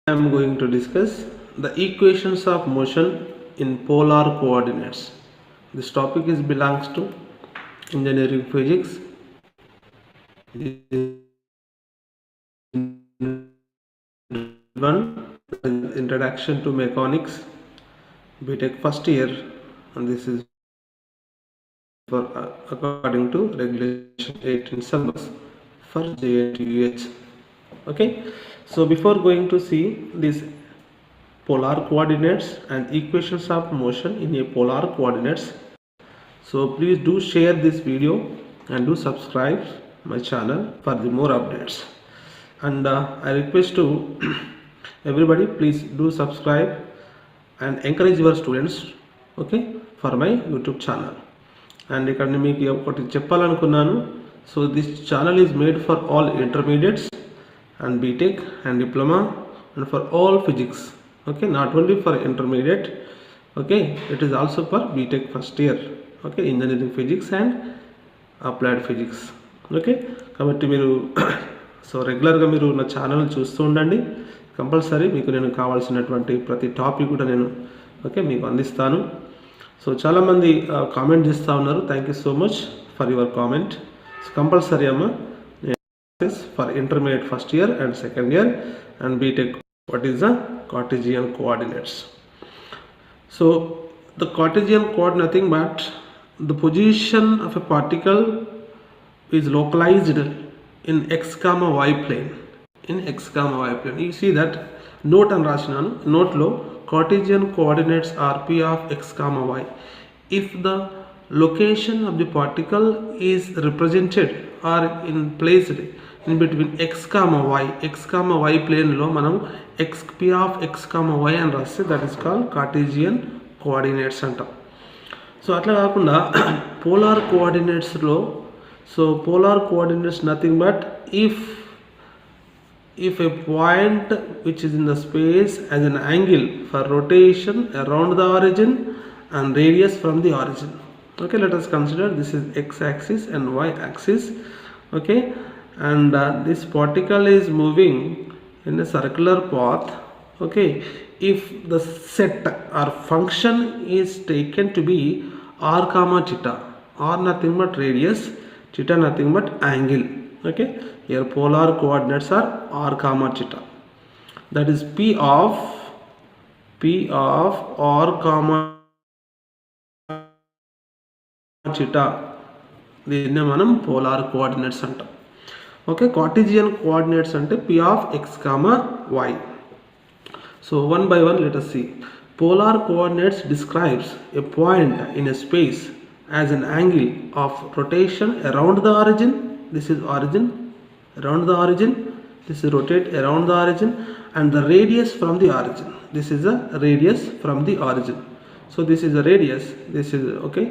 I am going to discuss the equations of motion in polar coordinates. This topic belongs to engineering physics. One introduction to mechanics, BTech first year, and this is for according to regulation 18 syllabus for JNTUH. Okay, so before going to see this polar coordinates and equations of motion in a polar coordinates, so please do share this video and do subscribe my channel for the more updates. And I request to everybody, please do subscribe and encourage your students, okay, for my YouTube channel. And ఇక్కడ మీకు ఒకటి చెప్పాలనుకున్నాను. So this channel is made for all intermediates and BTech and diploma and for all physics, okay, not only for intermediate, okay, it is also for BTech first year, okay, engineering physics and applied physics, okay. కాబట్టి మీరు so రెగ్యులర్గా మీరు నా channel చూస్తూ ఉండండి. Compulsory మీకు నేను కావాల్సినటువంటి ప్రతి టాపిక్ కూడా నేను ఓకే మీకు అందిస్తాను. సో చాలామంది కామెంట్ చేస్తూ ఉన్నారు. Thank you so much for your comment. So compulsory అమ్మ for intermediate first year and second year and BTech what is the Cartesian coordinates. So the Cartesian coordinate nothing but the position of a particle is localized in x comma y plane. In x comma y plane, you see that note and rashinanu. Note lo Cartesian coordinates are p of x comma y. If the location of the particle is represented or in placed in between x comma y plane lo manam p of x comma y and raste, that is called Cartesian coordinates anta. So atla kaakunda polar coordinates lo, so polar coordinates nothing but if a point which is in the space has an angle for rotation around the origin and radius from the origin. Okay, let us consider this is x axis and y axis, okay, and this particle is moving in a circular path, okay. If the set or function is taken to be r comma theta, r nothing but radius, theta nothing but angle, okay. Here polar coordinates are r comma theta, that is p of r comma theta. దీన్ని మనం polar coordinates అంటాం. Okay, కార్టెజియన్ coordinates అంటే p of x comma y. So one by one let us see. Polar coordinates describes a point in a space as an angle of rotation around the origin. This is origin, around the origin, this is rotate around the origin, and the radius from the origin. This is a radius from the origin. So this is a radius, this is okay,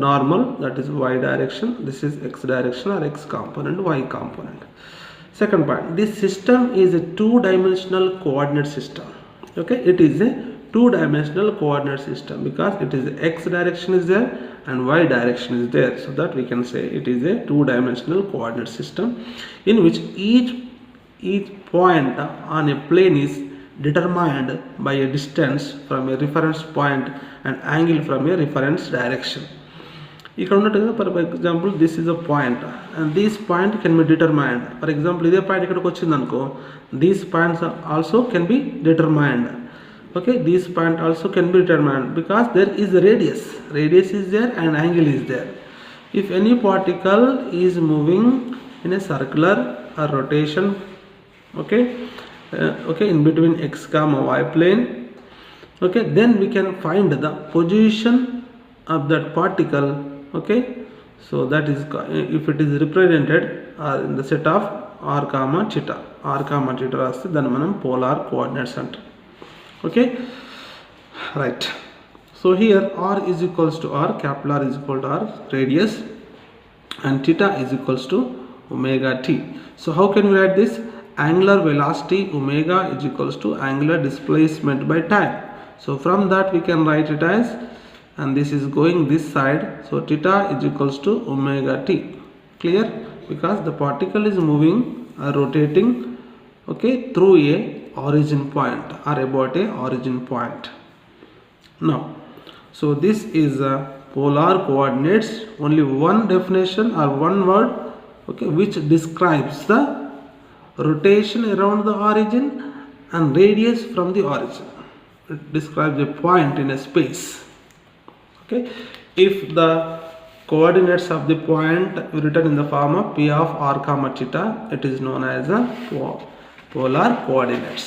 normal, that is y direction, this is x direction or x component, y component. Second point, this system is a two-dimensional coordinate system. Okay, it is a two-dimensional coordinate system because it is x direction is there and y direction is there, so that we can say it is a two-dimensional coordinate system in which each point on a plane is determined by a distance from a reference point and angle from a reference direction. ఇక్కడ ఉన్నట్టుగా for example this is a point and this point can be determined. For example ఇదే point ఇక్కడికి వచ్చింది అనుకో, these points also can be determined. Okay, this point also can be determined because there is a radius is there and angle is there. If any particle is moving in a circular or rotation, okay, in between x comma y plane, okay, then we can find the position of that particle, okay. So that is if it is represented in the set of r comma theta raste, then manam polar coordinates antam. Okay, right. So here r is equals to r, capital R is equal to r radius, and theta is equals to omega t. So how can we write this? Angular velocity omega is equals to angular displacement by time. So from that we can write it as, and this is going this side, so theta is equals to omega t. Clear? Because the particle is moving or rotating, okay, through a origin point or about a origin point. Now, so this is polar coordinates, only one definition or one word, okay, which describes the rotation around the origin and radius from the origin. It describes a point in a space. Okay, if the coordinates of the point written in the form of p of r comma theta, it is known as a polar coordinates.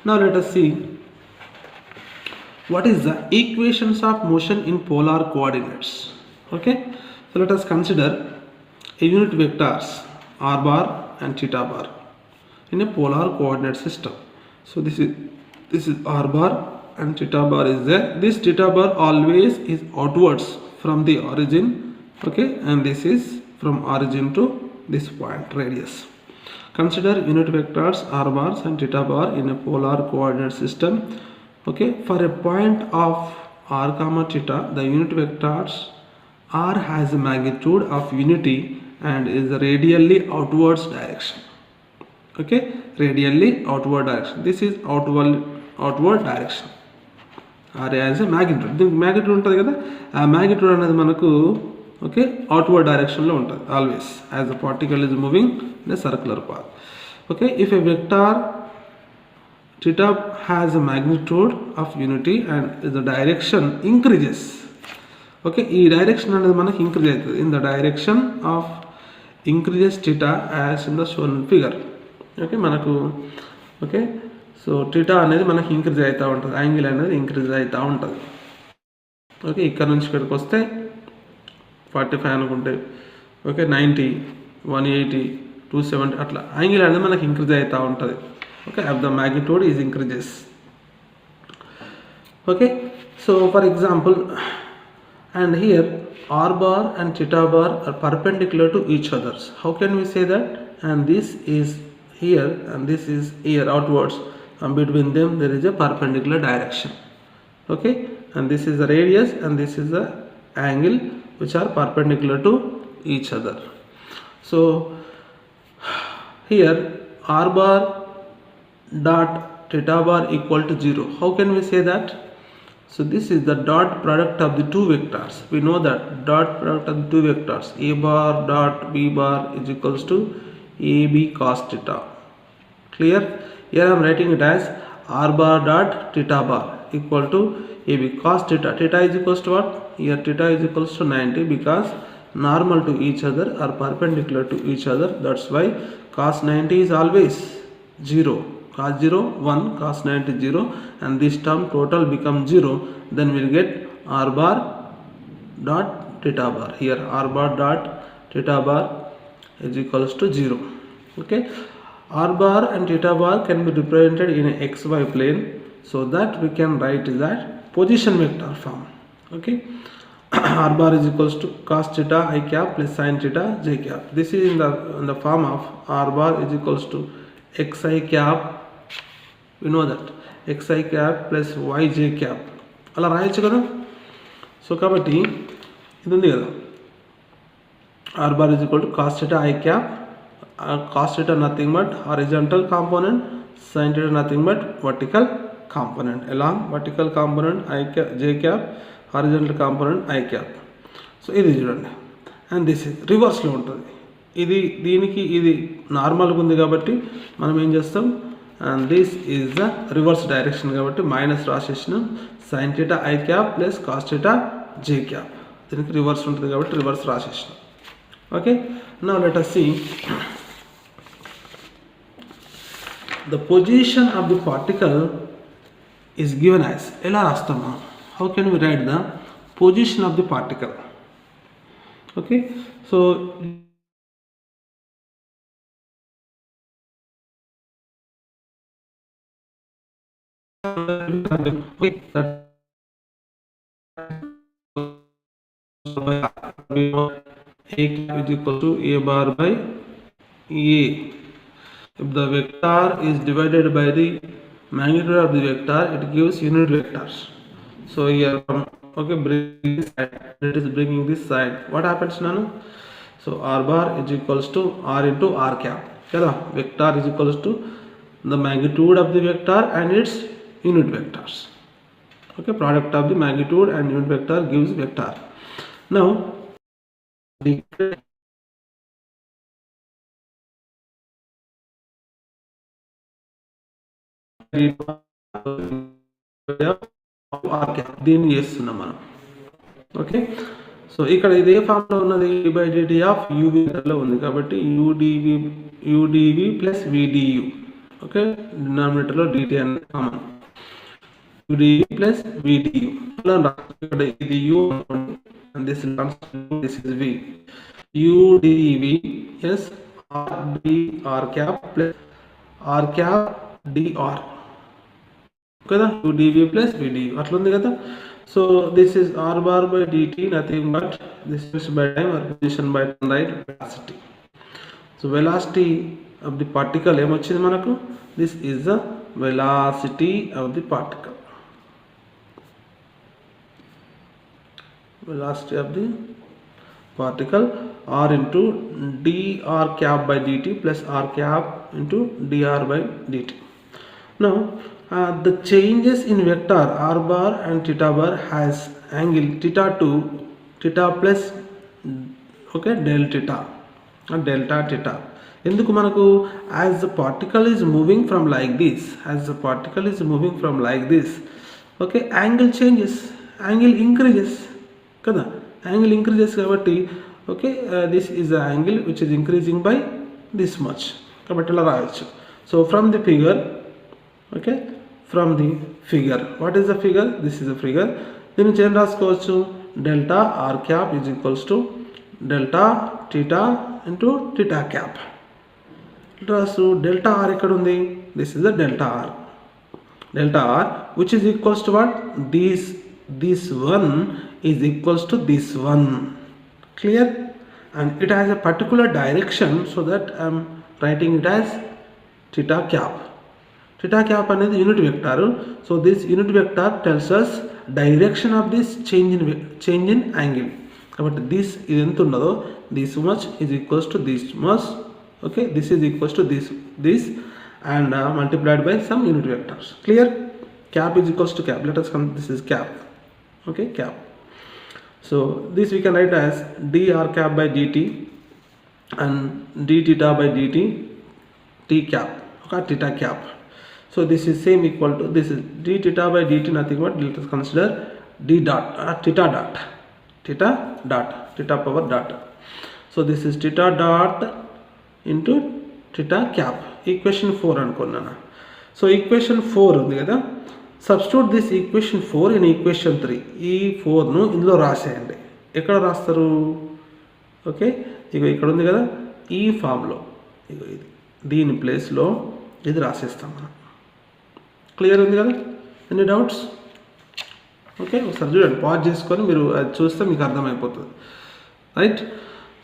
Now let us see what is the equations of motion in polar coordinates. Okay, so let us consider a unit vectors r bar and theta bar in a polar coordinate system. So this is r bar and theta bar is there. This theta bar always is outwards from the origin, okay, and this is from origin to this point radius. Consider unit vectors r bars and theta bar in a polar coordinate system. Okay, for a point of r comma theta, the unit vectors r has a magnitude of unity and is radially outwards direction. Okay, radially outward direction. This is outward direction. r as a magnitude. The magnitude ఉంటుంది కదా, ఆ magnitude అనేది మనకు okay outward డైరెక్షన్లో ఉంటుంది always as the particle is moving in a circular path. Okay, if a vector theta has a magnitude of unity and the direction increases. Okay, ఈ direction అనేది మనకి ఇంక్రీజ్ అవుతుంది in the direction of increases theta as in the shown figure. Okay, మనకు okay so theta అనేది మనకి increase అవుతూ ఉంటుంది, angle అనేది ఇంక్రీజ్ అవుతూ ఉంటుంది. ఓకే, ఇక్కడ నుంచి ఇక్కడికి వస్తే 45 అనుకుంటే ఓకే 90, 180, 270 అట్లా యాంగిల్ అనేది మనకి ఇంక్రీజ్ అవుతూ ఉంటుంది. Okay, if the magnitude is increases. Okay, so for example, and here r bar and theta bar are perpendicular to each other. How can we say that? And this is here and this is here outwards, and between them there is a perpendicular direction. Okay, and this is the radius and this is the angle which are perpendicular to each other. So here r bar dot theta bar equal to 0. How can we say that? So this is the dot product of the two vectors. We know that dot product of the two vectors a bar dot b bar is equals to ab cos theta. Clear? Here I am writing it as r bar dot theta bar equal to ab cos theta. Theta is equals to what? Here theta is equals to 90 because normal to each other or perpendicular to each other. That's why cos 90 is always 0. Cos 0 1, cos 90 0, and this term total becomes 0. Then we'll get r bar dot theta bar. Here r bar dot theta bar is equals to 0. Okay, r bar and theta bar can be represented in a xy plane, so that we can write that position vector form. Okay, r bar is equals to cos theta I cap plus sin theta j cap. This is in the form of r bar is equals to xi cap. We know that xi cap plus yj cap అలా రాయొచ్చు కదా. So కాబట్టి ఇది ఉంది కదా, r bar is equal to cos theta I cap, cos theta nothing but horizontal component, sin theta nothing but vertical component, along vertical component I cap j cap, horizontal component I cap. So ఇది చూడండి, and this is రివర్స్లో ఉంటుంది. ఇది దీనికి ఇది నార్మల్గా ఉంది కాబట్టి మనం ఏం చేస్తాం, and this is the reverse direction కాబట్టి minus రాసేసినాం, sin theta I cap plus cos theta j cap. దీనికి రివర్స్ ఉంటుంది కాబట్టి రివర్స్ రాసేసినాం. Okay, now let us see the position of the particle is given as. ఎలా రాస్తామా, how can we write the position of the particle? Okay, so a is equal to a bar by a. If the vector is divided by the magnitude of the vector, it gives unit vectors. So here okay, bring this side, it is bringing this side. What happens now? So r bar is equals to r into r cap. Kada vector is equals to the magnitude of the vector and its unit vectors. Okay, product of the magnitude and unit vector gives vector. Now దీన్ని చేస్తున్నాం మనం. Okay, so ఇక్కడ ఇదే ఫామ్లో ఉన్నది by DT of UV లో ఉంది కాబట్టి యూడివి ప్లస్ విడియు. ఓకే, డినామినేటర్లో డిటి అనేది కామన్, యూడివి ప్లస్ విడియు. ఇక్కడ ఇది you and this is v. udv yes r cap plus r cap dr కదా, udv plus vdu అట్లా ఉంది కదా. So this is r bar by dt, nothing but distance by time or position by time, right? Velocity. So velocity of the particle ఏమొచ్చింది మనకు? This is the velocity of the particle. Velocity of the particle r into dr cap by dt plus r cap into dr by dt. Now the changes in vector r bar and theta bar has angle theta to theta plus okay del theta or delta theta. ఎందుకు మనకు as the particle is moving from like this, as the particle is moving from like this, okay, angle changes, angle increases కదా, angle increases కాబట్టి okay this is the angle which is increasing by this much కాబట్టి ఇలా రాయొచ్చు. So from the figure, okay, from the figure what is the figure? This is the figure. దీన్ని ఏం రాసుకోవచ్చు? Delta R cap is equals to delta theta into theta cap. రాసు delta R ఎక్కడ ఉంది? This is the delta R. Delta R which is equals to what? this one is equals to this one. Clear? And it has a particular direction, so that I am writing it as theta cap. Theta cap అనేది unit vector. So this unit vector tells us direction of this change in angle. కాబట్టి this ఇది ఎంత ఉన్నదో this much is equals to this much. Okay, this is equals to this and multiplied by some unit vectors. Clear? Cap is equals to cap. Let us come, this is cap. Okay, cap. So this we can write as dr cap by dt and d theta by dt t cap, okay, theta cap. So this is same equal to, this is d theta by dt, nothing but let us consider d dot theta dot, theta power dot. So this is theta dot into theta cap. Equation 4 అనుకున్నాను. So equation 4 ఉంది కదా, substitute this equation 4 in equation 3. ఈ 4ను ఇందులో రాసేయండి. ఎక్కడ రాస్తారు? Okay, ఇక ఇక్కడ ఉంది కదా, ఈ ఫామ్లో ఇక ఇది దీని ప్లేస్లో ఇది రాసేస్తాం మనం. క్లియర్ ఉంది కదా? Any doubts? ఓకే, ఒకసారి చూడండి, పాజ్ చేసుకొని మీరు అది చూస్తే మీకు అర్థమైపోతుంది, రైట్?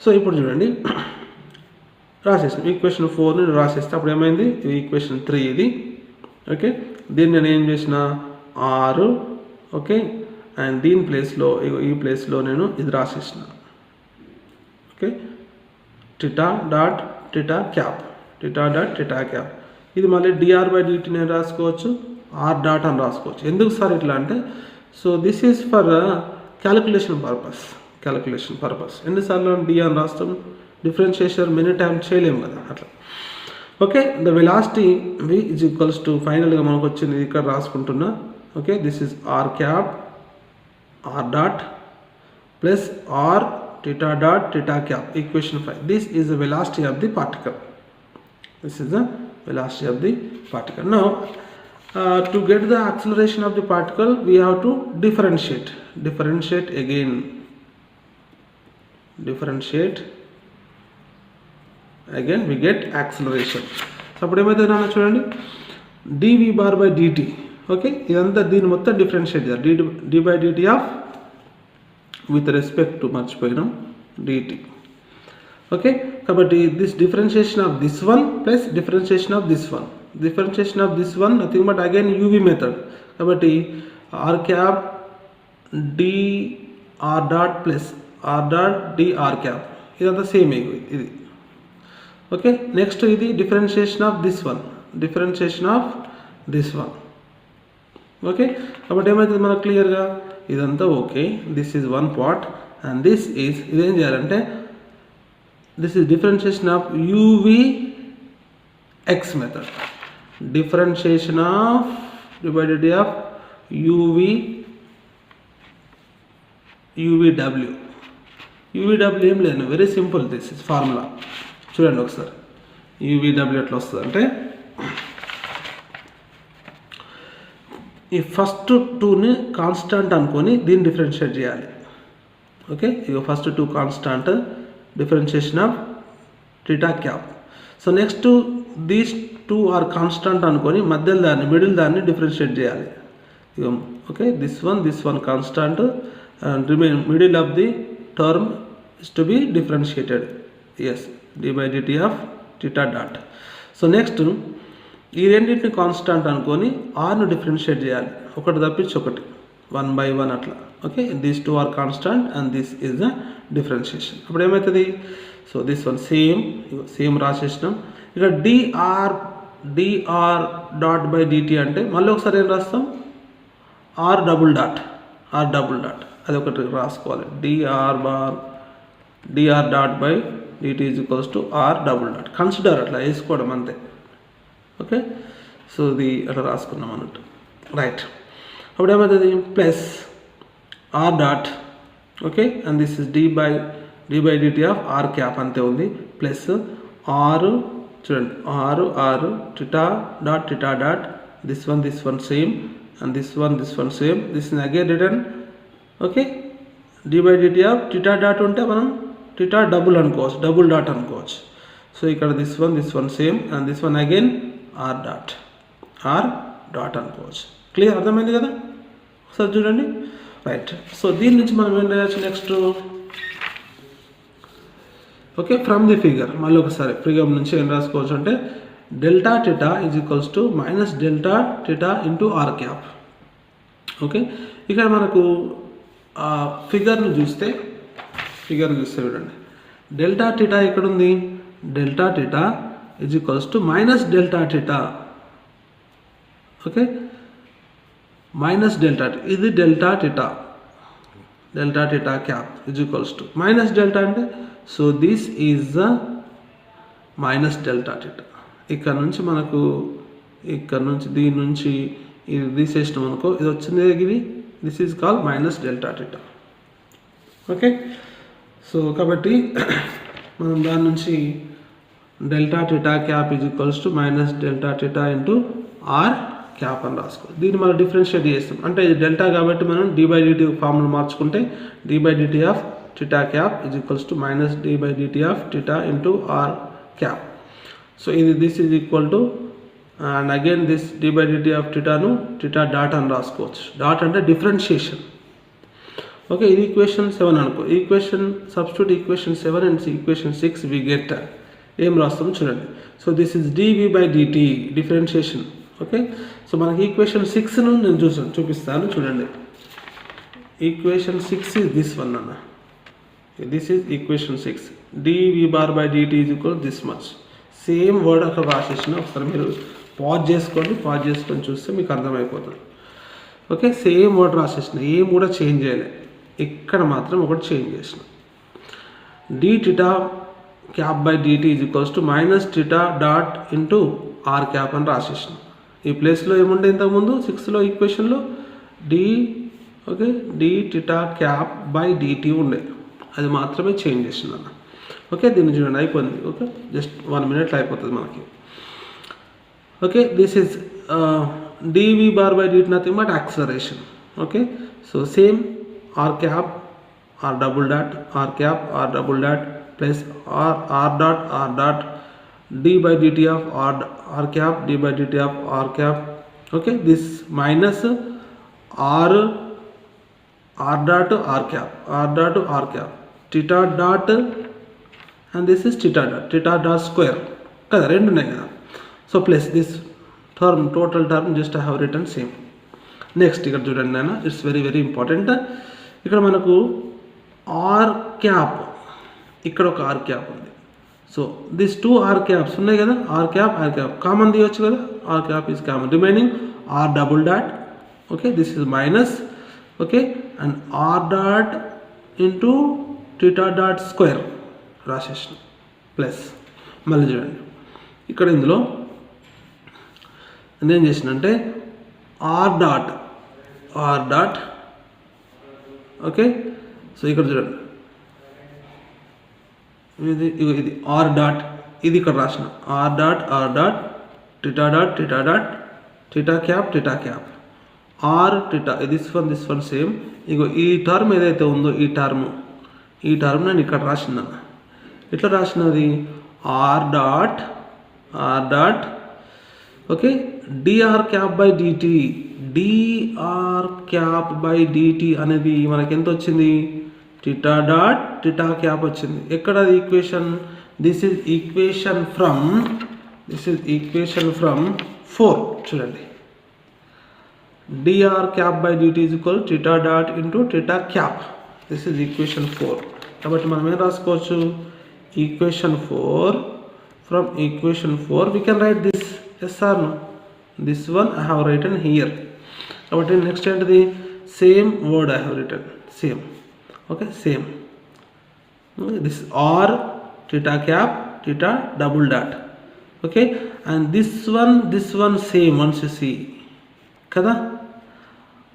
సో ఇప్పుడు చూడండి, రాసేస్తాం ఈక్వేషన్ 4ని రాసేస్తే అప్పుడు ఏమైంది? ఈక్వేషన్ 3 ఇది. ఓకే, దీన్ని నేను ఏం చేసిన 6, ఓకే, అండ్ దీని ప్లేస్లో ఈ ప్లేస్లో నేను ఇది రాసేసిన. Okay, theta dot theta cap, theta dot theta cap. ఇది మళ్ళీ డిఆర్ బై డిటి నేను రాసుకోవచ్చు, ఆర్ డాట్ అని రాసుకోవచ్చు. ఎందుకు సార్ ఇట్లా అంటే, so this is for calculation purpose. ఎన్నిసార్లు డి అని రాస్తాం? డిఫరెన్షియేషన్ మెనీ టైమ్ చేయలేము కదా, అట్లా. Okay, the velocity v is equals to, ఫైనల్గా మనకు వచ్చింది ఇక్కడ రాసుకుంటున్నా. Okay, this is r cap r dot plus r theta dot theta cap, equation 5. This is the velocity of the particle. Now to get the acceleration of the particle we have to differentiate again we get acceleration. So అప్పుడు ఏమైతుందో చూడండి, dv bar by dt. Okay, ఇదంతా దీన్ని మొత్తం differentiate చేయాలి. d by dt of with respect to మర్చిపోయినాం dt. Okay, కాబట్టి this differentiation of this one plus differentiation of this one, nothing but again UV method. కాబట్టి r cap d r dot plus r dot d r cap, ఇదంతా same ఇది. Okay, next ఇది differentiation of this one, differentiation of this one. Okay, కాబట్టి ఏమవుతుంది మనకు క్లియర్గా ఇదంతా okay. This is one part and this is, ఇదేం చేయాలంటే this is differentiation of UVX method. Differentiation of divided of UVW. UVW ఏం లేదు, very simple. This is formula. చూడండి ఒకసారి UVW ఎట్లా వస్తుంది అంటే, ఈ ఫస్ట్ టూని కాన్స్టాంట్ అనుకొని దీన్ని డిఫరెన్షియేట్ చేయాలి. ఓకే, ఇక first two constant, differentiation of theta cap. So next these two are constant అనుకొని మిడిల్ దాన్ని డిఫరెన్షియేట్ చేయాలి. Okay, this one constant and remain middle of the term is to be differentiated. Yes, d by dt of theta dot. So next ఈ రెండింటిని constant అనుకొని ఆర్ను differentiate చేయాలి, ఒకటి తప్పించి ఒకటి 1/1 అట్లా. Okay, these two are constant and this is the differentiation. అప్పుడు ఏమవుతుంది, సో దిస్ వన్ సేమ్ రాసేసినాం. ఇక dr డాట్ బై dt అంటే మళ్ళీ ఒకసారి ఏం రాస్తాం, r డబుల్ డాట్. అది ఒకటి రాసుకోవాలి. dr dot by dt is equals to r double dot. Consider అట్లా వేసుకోవడం అంతే. ఓకే, సో ఇది అట్లా రాసుకున్నాం అన్నట్టు. రైట్, అప్పుడు ఏమవుతుంది plus r dot. Okay, and this is d by dt of r cap అంతే ఉంది. ప్లస్ r, చూడండి r theta dot this one same and this one same. This is again written. Okay, d by dt of theta dot ఉంటే మనం theta double అనుకోవచ్చు, double dot అనుకోవచ్చు. So ఇక్కడ this one same and this one again r dot అనుకోవచ్చు. Clear, అర్థమైంది కదా? ఒకసారి చూడండి. రైట్, సో దీని నుంచి మనం ఏం రాయొచ్చు next. Okay, from the figure మళ్ళీ ఒకసారి ఫిగర్ నుంచి ఏం రాసుకోవచ్చు అంటే delta theta is equals to minus delta theta into r cap. Okay, ఇక్కడ మనకు ఫిగర్ను చూస్తే చూడండి, డెల్టా థీటా ఎక్కడుంది, delta theta is equals to minus delta theta. Okay, minus delta, ఇది delta theta cap is equals to minus delta అంటే, so this is the minus delta theta. ఇక్కడ నుంచి మనకు దీని నుంచి ఇది తీసేసినాం అనుకో, ఇది వచ్చింది ఇది, this is call minus delta theta. Okay, so కాబట్టి మనం దాని నుంచి delta theta cap is equals to minus delta theta into r cap అని రాసుకోవాలి. దీన్ని మనం డిఫరెన్షియేట్ చేస్తాం అంటే ఇది డెల్టా కాబట్టి మనం d by dt ఫార్ములా మార్చుకుంటే d by dt of theta cap is equals to minus d by dt of theta into r cap. So ఇది this is equal to and again this d by dt of థీటాను theta dot అని రాసుకోవచ్చు. Dot అంటే differentiation. Okay, ఇది equation 7 అనుకో. Equation substitute equation 7 and equation 6 we get ఏం రాస్తాము చూడండి. So this is dv by dt differentiation. Okay, so మనకి ఈక్వేషన్ 6ను నేను చూపిస్తాను చూడండి. ఈక్వేషన్ 6 ఈజ్ దిస్ వన్ అన్న. This is equation 6. dv bar by dt is equal this much. Same word అక్కడ రాసేసిన, ఒకసారి మీరు పాజ్ చేసుకొని చూస్తే మీకు అర్థమైపోతుంది. ఓకే, సేమ్ వర్డ్ రాసేసిన, ఏం కూడా చేంజ్ చేయలే. ఇక్కడ మాత్రం ఒకటి చేంజ్ చేసిన. d theta cap by dt is equals to minus theta dot into r cap అని రాసేసిన. ఈ ప్లేస్లో ఏముండే ఇంతకుముందు 6లో ఈక్వేషన్లో d theta cap by dt ఉండే, అది మాత్రమే చేంజ్ చేసిన. ఓకే, దీన్ని చూడండి అయిపోయింది. ఓకే, జస్ట్ 1 minute అయిపోతుంది మనకి. Okay, this is dv bar by dt nothing but acceleration. Okay, so same r cap r double dot, r cap r double dot plus r dot d by dt of r cap d by dt of r cap. Okay, this minus r dot r cap theta dot and this is theta dot square kada rendu unnai kada. So plus this term, total term just I have written same. Next ikkada chudandi nana, it's very important. ikkada manaku r cap, ikkada oka r cap undi. So this two r caps ఉన్నాయి కదా, r cap common తీయొచ్చు కదా, r cap is common, remaining r double dot. Okay, this is minus. Okay, and r dot into theta dot square రాసేసిన plus. మళ్ళీ చూడండి ఇక్కడ ఇందులో నేనేం చేసినంటే ఆర్ డాట్ ఓకే. సో ఇక్కడ చూడండి ఇది ఆర్ డాట్, ఇది ఇక్కడ రాసిన r dot theta dot theta cap r theta, this one same. ఇగో ఈ టర్మ్ ఏదైతే ఉందో ఈ టర్మ్ నేను ఇక్కడ రాసిన, ఇట్లా రాసినది r dot okay d r cap by d t అనేది మనకి ఎంత వచ్చింది, టీటా డాట్ టీటా క్యాప్ వచ్చింది. ఎక్కడ equation, this is equation from 4. చూడండి dr cap by dt is equal to theta dot into theta cap. This is equation 4. కాబట్టి మనం ఏం రాసుకోవచ్చు, equation 4, from equation 4 we can write this, yes or no, this one I have written here. కాబట్టి next ఏంటిది, same word I have written, same. Okay, same. This r theta cap theta double dot. Okay, and this one same once you see కదా,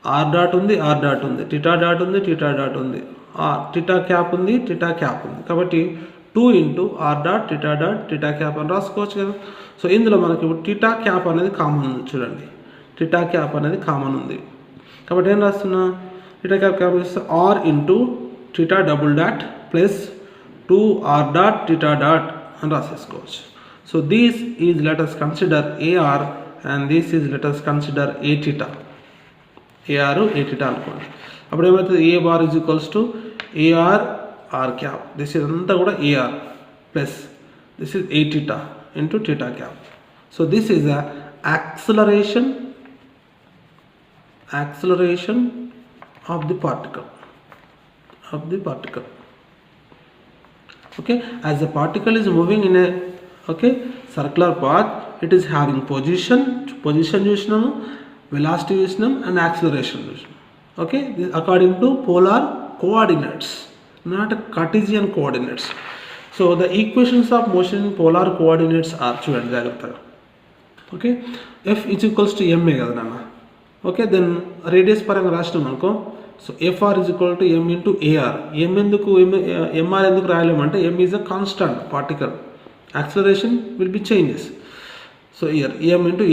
are dot ఉంది theta dot ఉంది theta cap ఉంది కాబట్టి 2 into are dot theta cap అని రాసుకోవచ్చు కదా. So ఇందులో మనకి ఇప్పుడు టీటా క్యాప్ అనేది కామన్ ఉంది. చూడండి టీటా క్యాప్ అనేది కామన్ ఉంది కాబట్టి ఏం రాస్తున్నా, టీటా క్యాప్ ఇస్తే r into theta double dot plus 2 r dot theta dot అని రాసేసుకోవచ్చు. So this is let us consider a r and this is let us consider a theta అనుకోండి. అప్పుడు ఏమవుతుంది, a bar is equals to a r r cap, this is అంతా కూడా a r plus this is a theta into theta cap. So this is a acceleration of the particle. Okay, as the particle is moving in a circular path, it is having position చూసినాము, velocity చూసినాం, and acceleration చూసినాం. Okay, this according to polar coordinates, not Cartesian coordinates. So the equations of motion in polar coordinates are, చూడండి జాగ్రత్తగా. Okay, f is equals to ma కదా నాన్న. Okay, then radius పరంగా రాసినాం అనుకో. So fr is equal to m into ar. mr ఎందుకు రాయలేమంటే m is a constant particle, acceleration will be changes. So year m into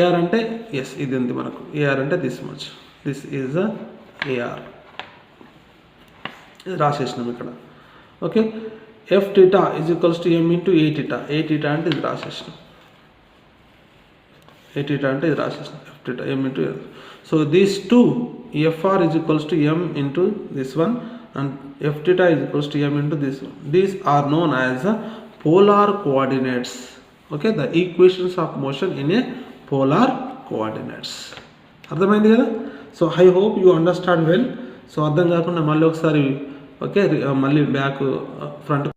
ar అంటే yes ఇది ఉంది మనకు, ar అంటే this much, this is ar రాసేసినాం ఇక్కడ. Okay, f theta is equals to m into a theta అంటే ఇది రాసేసినాం, f theta m into a. So these two, fr is equals to m into this one and f theta is equals to m into this one. These are known as polar coordinates. Okay, the equations of motion in a polar coordinates. అర్థమైంది కదా. So I hope you understand well. So అర్థం కాకుండా మళ్ళీ ఒకసారి okay మళ్ళీ back front